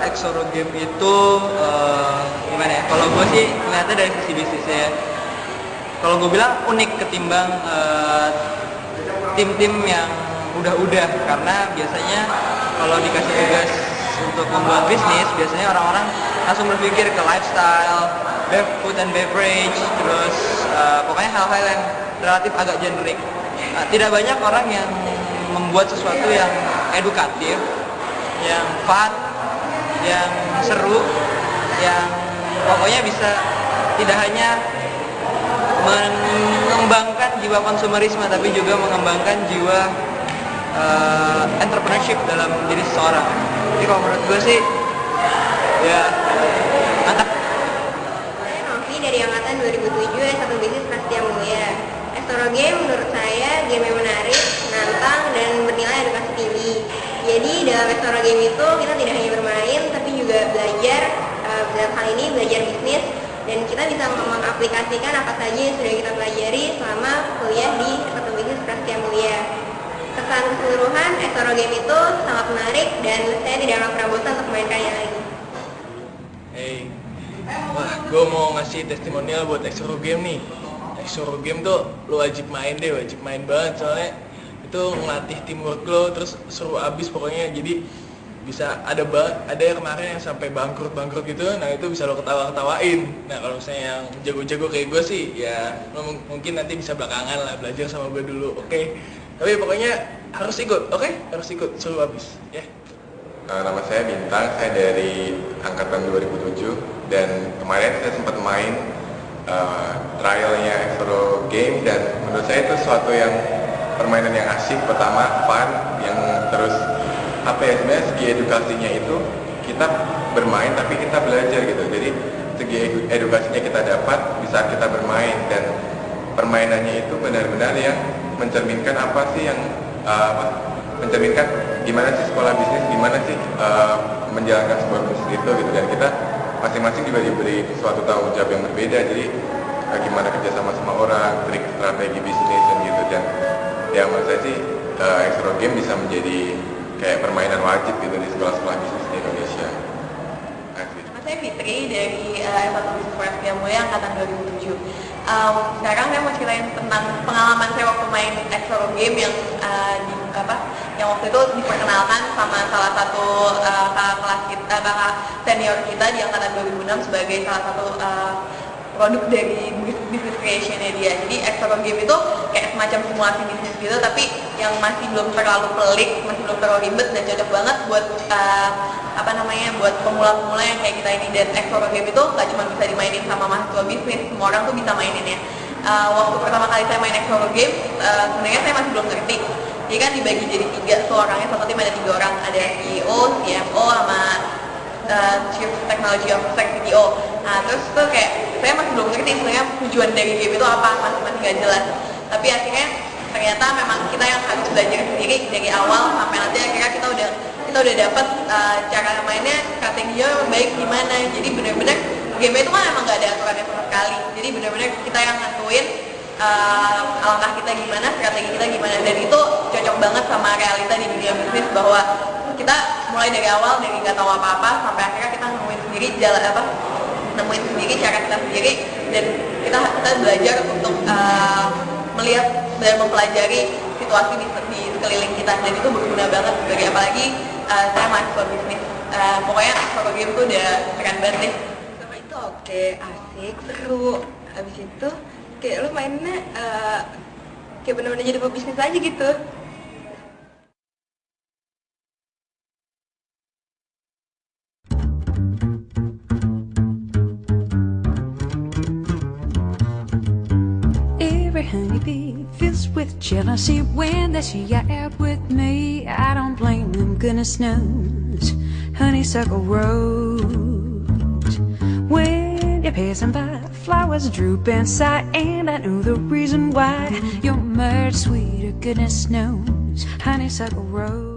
Exoro Game itu gimana ya? Kalau gue sih ngeliatnya dari sisi bisnisnya ya. Kalau gue bilang unik ketimbang tim-tim yang udah-udah, karena biasanya kalau dikasih tugas untuk membuat bisnis, biasanya orang-orang langsung berpikir ke lifestyle, food and beverage, terus pokoknya hal-hal yang relatif agak generik. Tidak banyak orang yang membuat sesuatu yang edukatif, yang fun, yang seru, yang pokoknya bisa tidak hanya mengembangkan jiwa konsumerisme, tapi juga mengembangkan jiwa entrepreneurship dalam diri seseorang. Jadi kalau menurut gue sih, ya mantap. Saya Novi dari angkatan 2007 S1 Bisnis Prasetya Mulia. Exoro Game menurut saya game yang menarik, menantang, dan bernilai edukasi tinggi. Jadi dalam Exoro Game itu kita tidak hanya bermain, tapi juga belajar, dalam hal ini belajar bisnis, dan kita bisa mengaplikasikan apa saja yang sudah kita pelajari selama kuliah di S1 Bisnis Prasetya Mulia. Kesan keseluruhan, Exoro Game itu sangat menarik dan saya tidak akan pernah bosan untuk mainkannya lagi. Wah, gue mau ngasih testimonial buat Exoro Game nih. Exoro Game tuh lo wajib main deh, wajib main banget, soalnya itu ngelatih teamwork lo, terus seru abis pokoknya. Jadi bisa ada yang kemarin yang sampai bangkrut gitu, nah itu bisa lo ketawain. Nah kalau misalnya yang jago-jago kayak gue sih, ya lo mungkin nanti bisa belakangan lah, belajar sama gue dulu, oke? Tapi pokoknya harus ikut, oke? Harus ikut, seru abis, ya. Nama saya Bintang, saya dari angkatan 2007, dan kemarin saya sempat main trialnya Exoro Game, dan menurut saya itu suatu yang permainan yang asik. Pertama fun, yang terus sebenarnya segi edukasinya itu kita bermain tapi kita belajar gitu. Jadi segi edukasinya kita dapat di saat kita bermain, dan permainannya itu benar-benar yang mencerminkan apa sih yang mencerminkan gimana sih sekolah bisnis, gimana sih menjalankan sebuah bisnis itu gitu. Dan kita masing-masing juga diberi suatu tanggung jawab yang berbeda, jadi gimana kerja sama orang, trik strategi bisnis dan gitu. Dan ya menurut saya sih Exoro Game bisa menjadi kayak permainan wajib gitu di sekolah-sekolah bisnis di Indonesia. Nama saya Fitri dari S1 Bisnis Prasetya Mulia angkatan 2007. Sekarang saya mau ceritain tentang pengalaman saya waktu main Exoro Game yang yang waktu itu diperkenalkan sama salah satu kakak kelas kita, kakak senior kita di angkatan 2006 sebagai salah satu produk dari business creation-nya dia. Jadi Exoro Game itu kayak semacam simulasi bisnis gitu, tapi yang masih belum terlalu pelik, masih belum terlalu ribet, dan cocok banget buat buat pemula-pemula yang kayak kita ini. Dan Exoro Game itu nggak cuma bisa dimainin sama mahasiswa bisnis, semua orang tuh bisa mainin ya. Waktu pertama kali saya main Exoro Game, sebenarnya saya masih belum ngerti. Dia kan dibagi jadi 3 tuh orangnya, satu tim ada 3 orang, ada CEO, CFO, sama Chief Technology Officer, CTO. Nah terus tuh kayak saya masih belum ngerti sebenarnya tujuan dari game itu apa, masih nggak jelas. Tapi akhirnya ternyata memang kita yang harus belajar sendiri dari awal sampai nanti akhirnya kita udah dapat cara mainnya, strateginya baik gimana. Jadi benar-benar game itu kan emang nggak ada aturannya sama sekali. Jadi benar-benar kita yang nentuin alangkah kita gimana, strategi kita gimana, dan itu cocok banget sama realita di dunia bisnis, bahwa kita mulai dari awal dari nggak tahu apa-apa sampai akhirnya kita nemuin sendiri nemuin sendiri cara kita sendiri, dan kita belajar untuk melihat dan mempelajari situasi di sekeliling kita, dan itu berguna banget bagi apalagi saya mahasiswa bisnis. Pokoknya Exoro Game tuh udah keren banget deh. Sama itu oke, asik, seru. Habis itu kayak lo mainnya kayak bener-bener jadi pebisnis aja gitu. Every honeybee fills with jealousy when they see you out with me. I don't blame them, goodness knows. Honeysuckle rose. When you're passing by, flowers droop and sigh, and I know the reason why. You're much sweeter, goodness knows. Honeysuckle rose.